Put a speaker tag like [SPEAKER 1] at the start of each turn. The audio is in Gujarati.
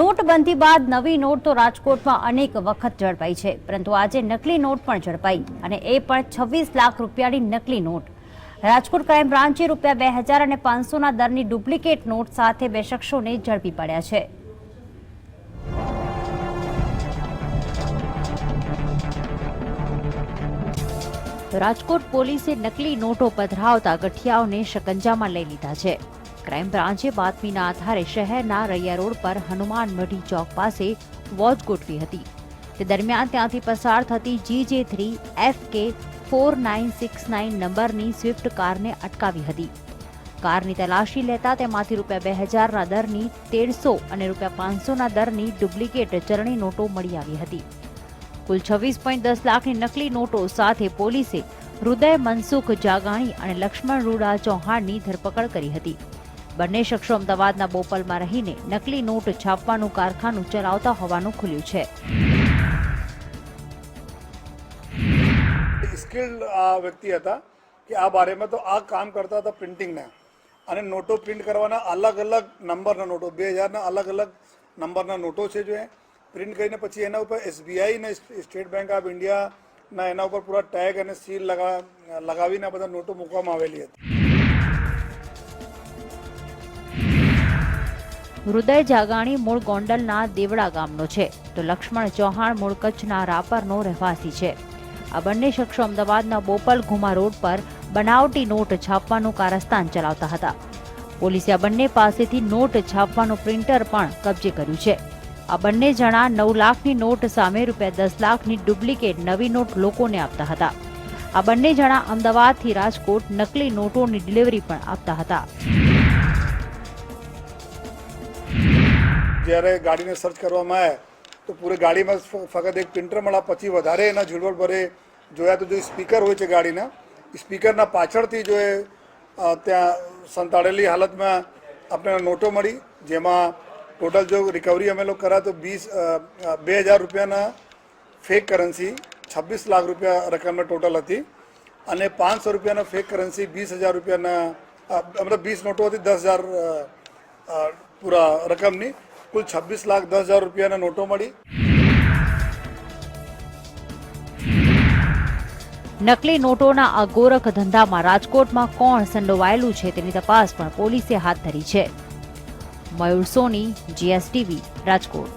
[SPEAKER 1] નોટબંધી બાદ નવી નોટ તો રાજકોટમાં અનેક વખત ઝડપાઈ છે, પરંતુ આજે નકલી નોટ પણ ઝડપાઈ, અને એ પણ 26 લાખ રૂપિયાની નકલી નોટ. રાજકોટ ક્રાઇમ બ્રાન્ચે રૂપિયા 2000 અને 500ના દરની ડુપ્લિકેટ નોટ સાથે બે શખ્સોને ઝડપી પડ્યા છે. રાજકોટ પોલીસે નકલી નોટો પધરાવતા ગઠિયાઓને શકંજામાં લઈ લીધા છે. ક્રાઇમ બ્રાન્ચે બાતમીના આધારે શહેરના રૈયા રોડ પર હનુમાન મઢી ચોક પાસે વોચ ગોઠવી હતી. તે દરમિયાન ત્યાંથી પસાર થતી GJ3 FK 4969 નંબરની સ્વિફ્ટ કારને અટકાવી હતી. કારની તલાશી લેતા તેમાંથી રૂપિયા 2000ના દરની 1300 અને રૂપિયા 500ના દરની ડુપ્લિકેટ ચલણી નોટો મળી આવી હતી. કુલ 26.10 લાખની નકલી નોટો સાથે પોલીસે હૃદય મનસુખ જાગાણી અને લક્ષ્મણ રૂડા ચૌહાણની ધરપકડ કરી હતી. બંને શખ્સો અમદાવાદના બોપલમાં રહીને નકલી નોટ છાપવાનું કારખાનું ચલાવતા હોવાનું ખુલ્યું છે.
[SPEAKER 2] સ્કિલ્ડ વ્યક્તિ હતા કે આ બારેમાં તો આ કામ કરતા હતા પ્રિન્ટિંગના, અને નોટો પ્રિન્ટ કરવાના અલગ અલગ નંબરના નોટો 2000ના અલગ અલગ નંબરના નોટો છે, જો પ્રિન્ટ કરીને પછી એના ઉપર SBI ને સ્ટેટ બેંક ઓફ ઇન્ડિયાના એના ઉપર પૂરા ટેગ અને સીલ લગાવીને બધા નોટો મૂકવામાં આવેલી હતી.
[SPEAKER 1] હૃદય જાગાણી મૂળ ગોંડલના દેવડા ગામનો છે, તો લક્ષ્મણ ચૌહાણ મૂળ કચ્છના રાપરનો રહેવાસી છે. આ બંને શખ્સો અમદાવાદના બોપલ ઘુમા રોડ પર બનાવટી નોટ છાપવાનું કારસ્તાન ચલાવતા હતા. પોલીસે આ બંને પાસેથી નોટ છાપવાનું પ્રિન્ટર પણ કબજે કર્યું છે. આ બંને જણા 9 લાખની નોટ સામે રૂપિયા 10 લાખની ડુપ્લિકેટ નવી નોટ લોકોને આપતા હતા. આ બંને જણા અમદાવાદથી રાજકોટ નકલી નોટોની ડિલિવરી પણ આપતા હતા.
[SPEAKER 2] જ્યારે ગાડીને સર્ચ કરવામાં આવ્યા તો પૂરી ગાડીમાં ફક્ત એક પ્રિન્ટર મળ્યા, પછી વધારે એના ઝીણવટ ભરે જોયા તો જે સ્પીકર હોય છે ગાડીના, સ્પીકરના પાછળથી જો ત્યાં સંતાડેલી હાલતમાં આપણે નોટો મળી, જેમાં ટોટલ જો રિકવરી અમે લોકો કર્યા તો 2000 રૂપિયાના ફેક કરન્સી 26 લાખ રૂપિયા રકમના ટોટલ હતી, અને 500 રૂપિયાના ફેક કરન્સી 20,000 રૂપિયાના મતલબ 20 નોટો હતી 10,000 પૂરા રકમની, કુલ 26,10,000 રૂપિયાના નોટો મળી.
[SPEAKER 1] નકલી નોટોના આ ગોરખ ધંધામાં રાજકોટમાં કોણ સંડોવાયેલું છે તેની તપાસ પણ પોલીસે હાથ ધરી છે. મયુર સોની, GSTV, રાજકોટ.